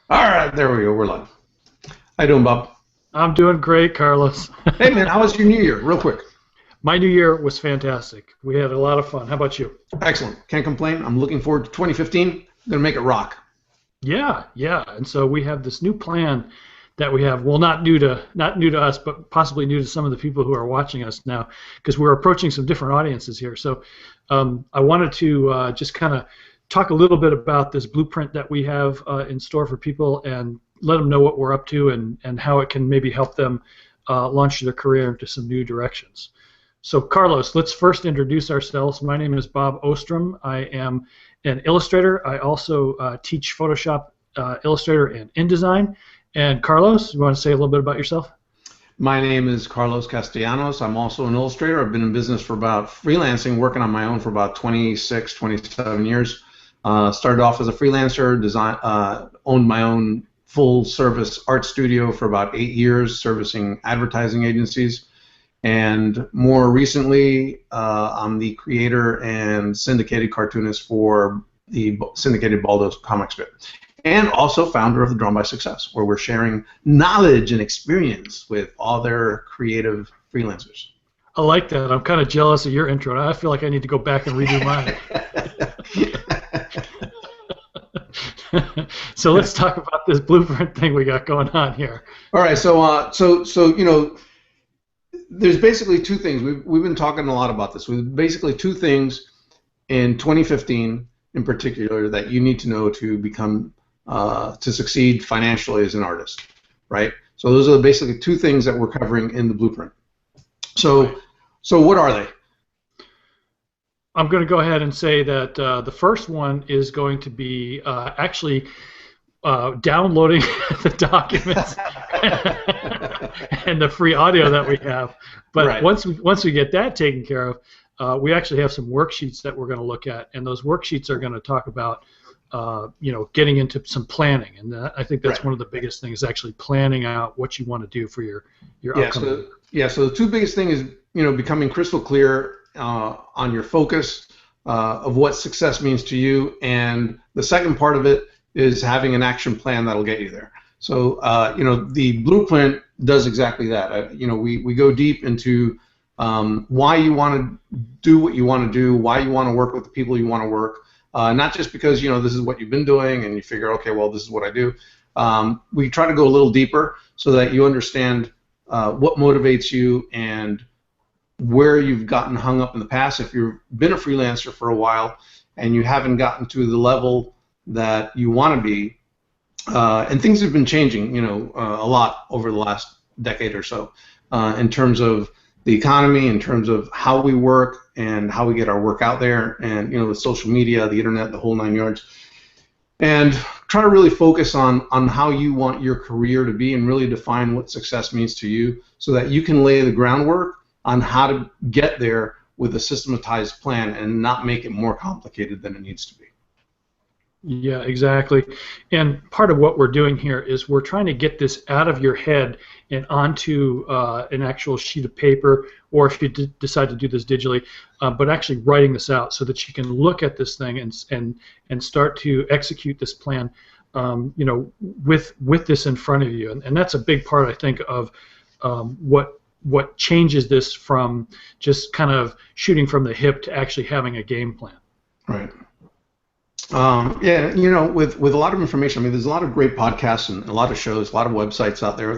All right, there we go. We're live. How you doing, Bob? I'm doing great, Carlos. Hey, man, how was your New Year? Real quick. My new year was fantastic. We had a lot of fun. How about you? Excellent. Can't complain. I'm looking forward to 2015. Gonna make it rock. Yeah, yeah. And so we have this new plan that we have. Well, not new to us, but possibly new to some of the people who are watching us now, because we're approaching some different audiences here. So I wanted to just kind of talk a little bit about this blueprint that we have in store for people and let them know what we're up to and how it can maybe help them launch their career into some new directions. So, Carlos, let's first introduce ourselves. My name is Bob Ostrom. I am an illustrator. I also teach Photoshop, Illustrator, and InDesign. And Carlos, you want to say a little bit about yourself? My name is Carlos Castellanos. I'm also an illustrator. I've been in business for about freelancing, working on my own for about 26, 27 years. Started off as a freelancer, owned my own full-service art studio for about 8 years, servicing advertising agencies. And more recently, I'm the creator and syndicated cartoonist for the syndicated Baldo comic strip. And also founder of the Drawn by Success, where we're sharing knowledge and experience with all their creative freelancers. I like that. I'm kind of jealous of your intro. I feel like I need to go back and redo mine. So let's talk about this blueprint thing we got going on here. All right, so there's basically two things. We've been talking a lot about this. We've basically two things in 2015 in particular that you need to know to become to succeed financially as an artist, right? So those are basically two things that we're covering in the blueprint. So what are they? I'm going to go ahead and say that the first one is going to be actually downloading the documents and the free audio that we have. But Right. once we get that taken care of, we actually have some worksheets that we're going to look at, and those worksheets are going to talk about getting into some planning, and I think that's Right. one of the biggest things, actually planning out what you want to do for your upcoming. So the two biggest things is becoming crystal clear on your focus of what success means to you, and the second part of it is having an action plan that'll get you there. So the blueprint does exactly that. We go deep into why you want to do what you want to do, why you want to work with the people you want to work. Not just because this is what you've been doing and you figure, okay, well, this is what I do. We try to go a little deeper so that you understand what motivates you and where you've gotten hung up in the past. If you've been a freelancer for a while and you haven't gotten to the level that you want to be, and things have been changing, a lot over the last decade or so, in terms of the economy, in terms of how we work and how we get our work out there, and with social media, the internet, the whole nine yards, and try to really focus on how you want your career to be and really define what success means to you, so that you can lay the groundwork on how to get there with a systematized plan and not make it more complicated than it needs to be. Yeah, exactly. And part of what we're doing here is we're trying to get this out of your head and onto an actual sheet of paper, or if you decide to do this digitally, but actually writing this out so that you can look at this thing and start to execute this plan, with this in front of you. And that's a big part, I think, of what changes this from just kind of shooting from the hip to actually having a game plan. Right. With a lot of information, I mean, there's a lot of great podcasts and a lot of shows, a lot of websites out there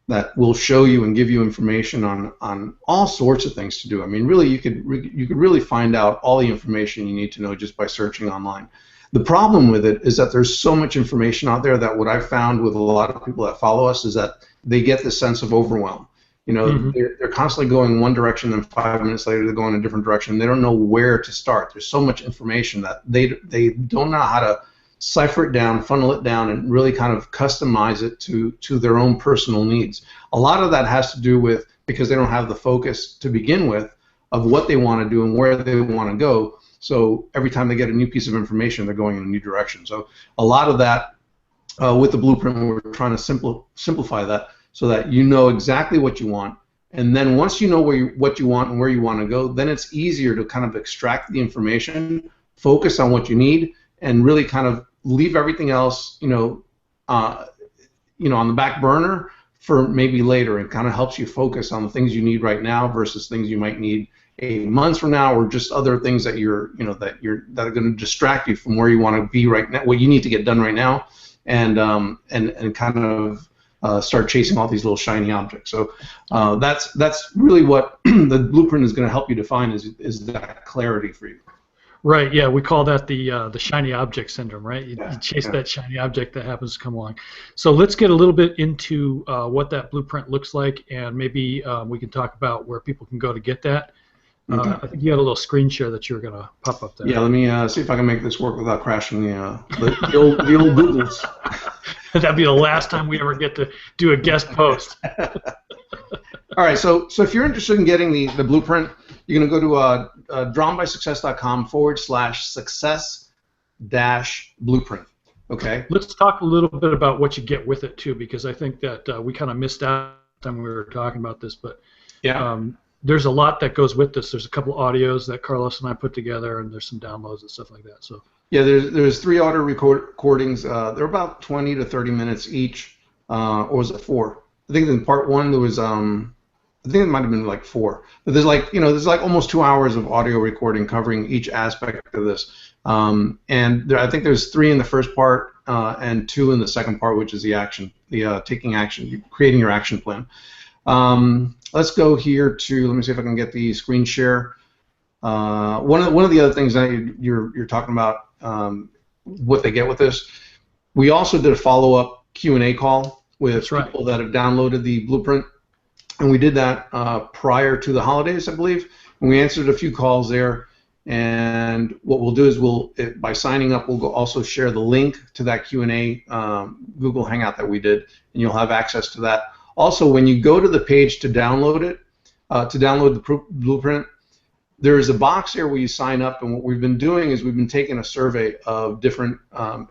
that will show you and give you information on all sorts of things to do. I mean, really, you could really find out all the information you need to know just by searching online. The problem with it is that there's so much information out there that what I've found with a lot of people that follow us is that they get this sense of overwhelm. They're constantly going one direction, then 5 minutes later they're going a different direction. They don't know where to start. There's so much information that they don't know how to cipher it down, funnel it down, and really kind of customize it to their own personal needs. A lot of that has to do with because they don't have the focus to begin with of what they want to do and where they want to go. So every time they get a new piece of information, they're going in a new direction. So a lot of that with the blueprint, we're trying to simplify that, so that you know exactly what you want, and then once you know what you want and where you want to go, then it's easier to kind of extract the information, focus on what you need, and really kind of leave everything else, on the back burner for maybe later, and kind of helps you focus on the things you need right now versus things you might need 8 months from now, or just other things that that are going to distract you from where you want to be right now, what you need to get done right now, and kind of start chasing all these little shiny objects. So that's really what the blueprint is going to help you define, is that clarity for you. Right. Yeah, we call that the shiny object syndrome, right? You chase that shiny object that happens to come along. So let's get a little bit into what that blueprint looks like, and maybe we can talk about where people can go to get that. Okay. I think you had a little screen share that you were going to pop up there. Yeah, let me see if I can make this work without crashing the old Googles. That'd be the last time we ever get to do a guest post. All right, so if you're interested in getting the blueprint, you're going to go to drawnbysuccess.com/success-blueprint. Okay. Let's talk a little bit about what you get with it too, because I think that we kind of missed out when we were talking about this, but yeah. There's a lot that goes with this. There's a couple audios that Carlos and I put together, and there's some downloads and stuff like that. So yeah, there's 3 audio recordings. They're about 20 to 30 minutes each, or was it 4? I think in part 1 there was I think it might have been like 4. But there's there's almost 2 hours of audio recording covering each aspect of this. And I think there's 3 in the first part and 2 in the second part, which is the taking action, creating your action plan. Let's go here to, let me see if I can get the screen share. One of the other things that you're talking about, what they get with this, we also did a follow-up Q&A call with people that have downloaded the blueprint, and we did that prior to the holidays, I believe, and we answered a few calls there. And what we'll do is by signing up, we'll also share the link to that Q&A Google Hangout that we did, and you'll have access to that. Also, when you go to the page to download it, to download the blueprint, there is a box there where you sign up, and what we've been doing is we've been taking a survey of different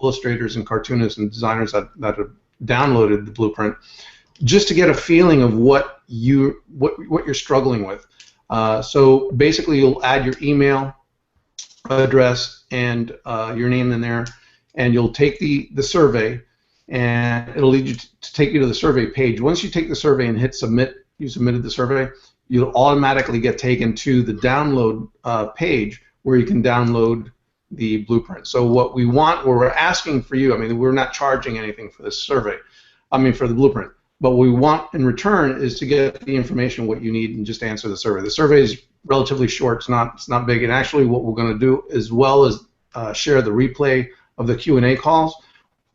illustrators and cartoonists and designers that have downloaded the blueprint, just to get a feeling of what you're struggling with. So basically, you'll add your email address and your name in there, and you'll take the survey, and it'll lead you to take you to the survey page. Once you take the survey and hit submit, you submitted the survey, you'll automatically get taken to the download page where you can download the blueprint. So what we're asking for you, I mean, we're not charging anything for this survey, for the blueprint, but what we want in return is to get the information, what you need, and just answer the survey. The survey is relatively short, it's not big, and actually what we're going to do, as well as share the replay of the Q&A calls,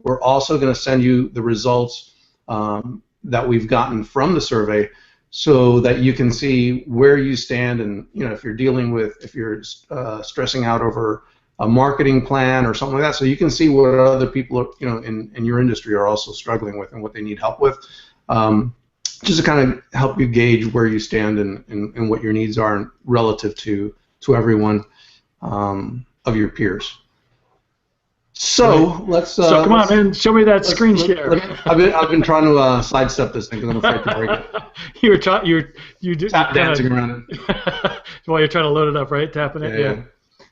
we're also going to send you the results that we've gotten from the survey, so that you can see where you stand, and if you're stressing out over a marketing plan or something like that, so you can see what other people in your industry are also struggling with and what they need help with, just to kind of help you gauge where you stand and what your needs are relative to everyone of your peers. So let's. So come on, man, show me that screen share. I've been trying to sidestep this thing because I'm afraid to break it. you did tap dancing around it while you're trying to load it up, right? Tapping it.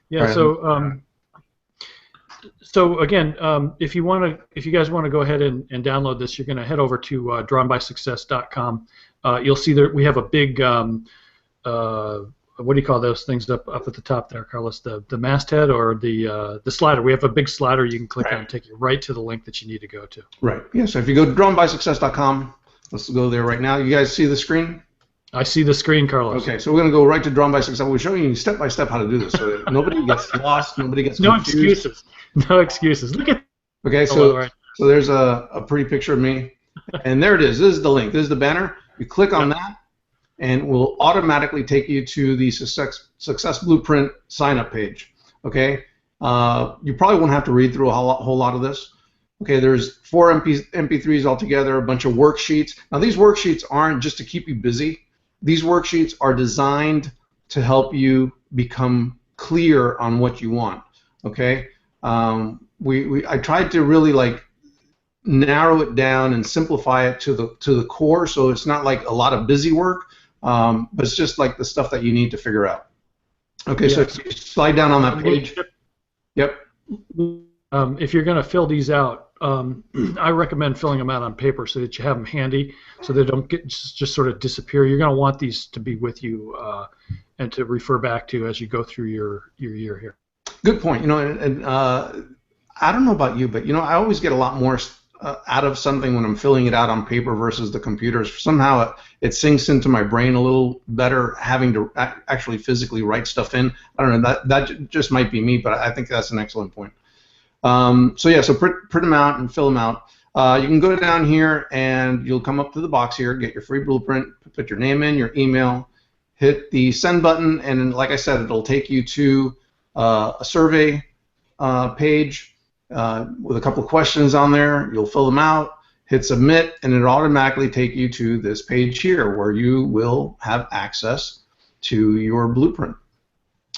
Yeah. Right. So again, if you guys want to go ahead and download this, you're going to head over to drawnbysuccess.com. You'll see that we have a big. What do you call those things up at the top there, Carlos? The masthead or the slider? We have a big slider you can click on and take you right to the link that you need to go to. Right. Yeah. So if you go to drawnbysuccess.com, let's go there right now. You guys see the screen? I see the screen, Carlos. Okay. So we're going to go right to Drawn by Success. We're showing you step by step how to do this, so that nobody gets lost, nobody gets confused. No excuses. No excuses. Look at. Okay. So there's a pretty picture of me, and there it is. This is the link. This is the banner. You click on that, and we'll automatically take you to the Success Blueprint sign-up page. Okay, you probably won't have to read through a whole lot of this. Okay, there's 4 MP3s altogether, a bunch of worksheets. Now these worksheets aren't just to keep you busy. These worksheets are designed to help you become clear on what you want. Okay, I tried to really narrow it down and simplify it to the core, so it's not like a lot of busy work. But it's just like the stuff that you need to figure out. Okay, so if you slide down on that page. Yep. If you're going to fill these out, I recommend filling them out on paper so that you have them handy, so they don't get just sort of disappear. You're going to want these to be with you and to refer back to as you go through your year here. Good point. And I don't know about you, but I always get a lot more out of something when I'm filling it out on paper versus the computers. Somehow it sinks into my brain a little better having to actually physically write stuff in. I don't know, that just might be me, but I think that's an excellent point. So print them out and fill them out. You can go down here and you'll come up to the box here, get your free blueprint, put your name in, your email, hit the send button, and like I said, it'll take you to a survey page with a couple of questions on there. You'll fill them out, hit submit, and it'll automatically take you to this page here where you will have access to your blueprint.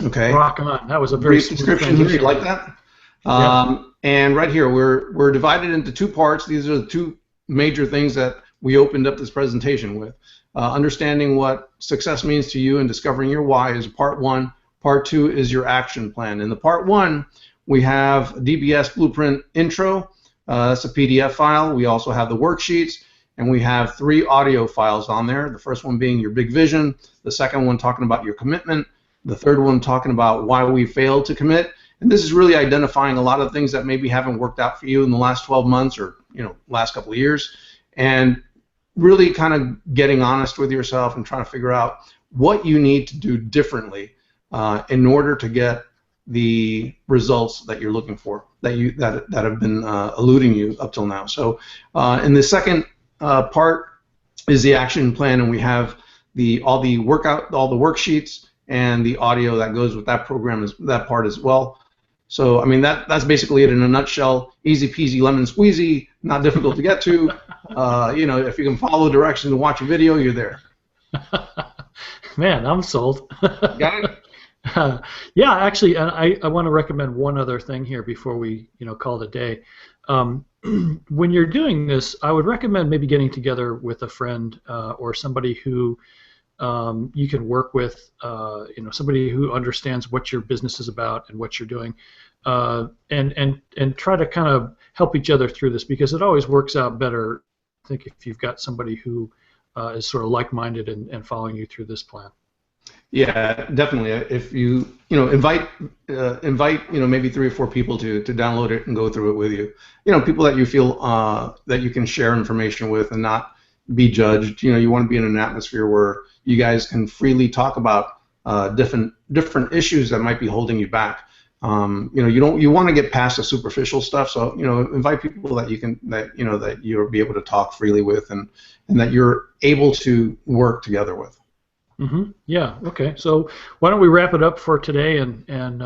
Okay. Rock on. That was a very brief description here. You like that? Yeah. And right here, we're divided into two parts. These are the two major things that we opened up this presentation with. Understanding what success means to you and discovering your why is part one. Part two is your action plan. In the part one, we have DBS Blueprint Intro. That's a PDF file. We also have the worksheets, and we have 3 audio files on there. The first one being your big vision, the second one talking about your commitment, the third one talking about why we failed to commit. And this is really identifying a lot of things that maybe haven't worked out for you in the last 12 months or last couple of years, and really kind of getting honest with yourself and trying to figure out what you need to do differently in order to get the results that you're looking for, that have been eluding you up till now. So in the second part is the action plan, and we have all the worksheets and the audio that goes with that program, that part as well. So I mean that's basically it in a nutshell. Easy peasy lemon squeezy, not difficult to get to. If you can follow directions and watch a video, you're there. Man, I'm sold. Got it? Yeah, actually, I want to recommend one other thing here before we call it a day. When you're doing this, I would recommend maybe getting together with a friend or somebody who you can work with, somebody who understands what your business is about and what you're doing, and try to kind of help each other through this, because it always works out better, I think, if you've got somebody who is sort of like-minded and following you through this plan. Yeah, definitely. If you invite maybe 3 or 4 people to download it and go through it with you. People that you feel that you can share information with and not be judged. You want to be in an atmosphere where you guys can freely talk about different issues that might be holding you back. You want to get past the superficial stuff. So invite people that you'll be able to talk freely with and that you're able to work together with. Mm-hmm. Yeah. Okay. So why don't we wrap it up for today, and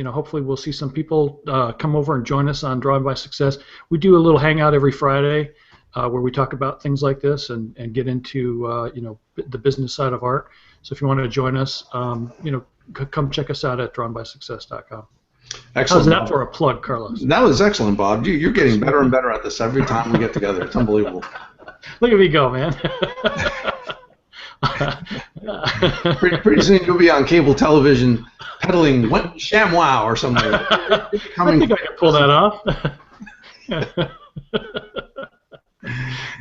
hopefully we'll see some people come over and join us on Drawing by Success. We do a little hangout every Friday where we talk about things like this and get into the business side of art. So if you want to join us, come check us out at drawingbysuccess.com. Excellent. How's that for a plug, Carlos? That was excellent, Bob. You're getting better and better at this every time we get together. It's unbelievable. Look at me go, man. pretty soon you'll be on cable television peddling ShamWow or something. I think I can pull that off.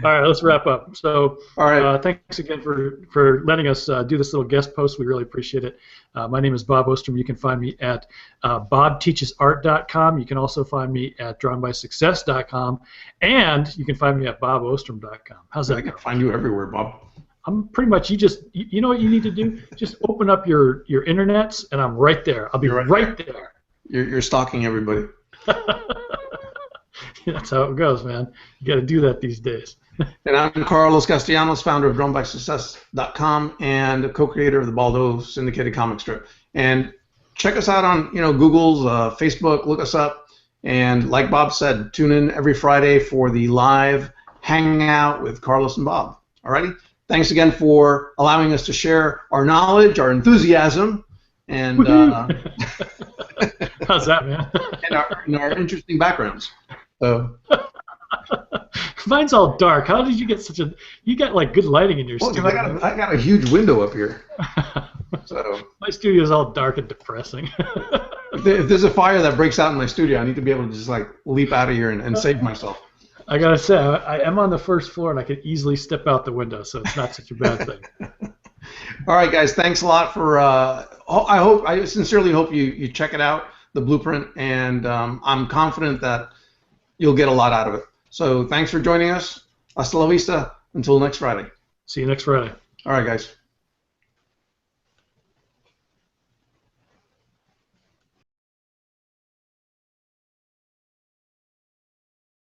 All right, let's wrap up. So, all right. Thanks again for letting us do this little guest post. We really appreciate it. My name is Bob Ostrom. You can find me at bobteachesart.com. You can also find me at drawingbysuccess.com, and you can find me at bobostrom.com. How's that? I can find you everywhere, Bob. I'm pretty much, you know what you need to do? Just open up your internets, and I'm right there. I'll be right there. You're stalking everybody. That's how it goes, man. You got to do that these days. And I'm Carlos Castellanos, founder of DrawnBySuccess.com and co-creator of the Baldo syndicated comic strip. And check us out on Google's, Facebook. Look us up. And like Bob said, tune in every Friday for the live hangout with Carlos and Bob. Alrighty. Thanks again for allowing us to share our knowledge, our enthusiasm, and how's that, man? and our interesting backgrounds. So Mine's all dark. How did you get such a? You got like good lighting in your Well, studio. I got a huge window up here. So my studio's all dark and depressing. if there's a fire that breaks out in my studio, I need to be able to just like leap out of here and save myself. I gotta say, I am on the first floor and I could easily step out the window, so it's not such a bad thing. All right, guys. Thanks a lot for. I sincerely hope you check it out, the blueprint, and I'm confident that you'll get a lot out of it. So thanks for joining us. Hasta la vista. Until next Friday. See you next Friday. All right, guys.